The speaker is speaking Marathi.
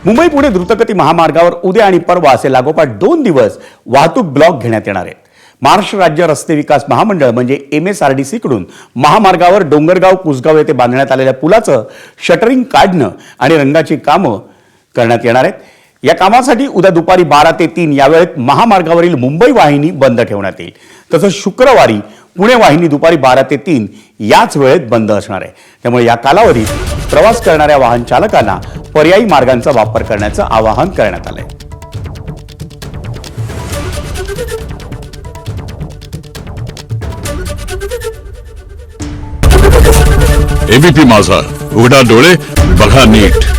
मुंबई पुणे द्रुतगती महामार्गावर उद्या आणि परवा असे लागोपाठ 2 दिवस वाहतूक ब्लॉक घेण्यात येणार आहेत. महाराष्ट्र राज्य रस्ते विकास महामंडळ म्हणजे MSRDC कडून महामार्गावर डोंगरगाव कुसगाव येथे बांधण्यात आलेल्या पुलाचं शटरिंग काढणं आणि रंगाची कामं करण्यात येणार आहेत. या कामासाठी उद्या दुपारी 12 ते 3 या वेळेत महामार्गावरील मुंबई वाहिनी बंद ठेवण्यात येईल. तसंच शुक्रवारी पुणे वाहिनी दुपारी 12 ते 3 याच वेळेत बंद असणार आहे. त्यामुळे या कालावधीत प्रवास करणाऱ्या वाहन चालकांना पर्यायी मार्गांचा वापर करण्याचं आवाहन करण्यात आलंय. एबीपी माझा, उघडा डोळे बघा नीट.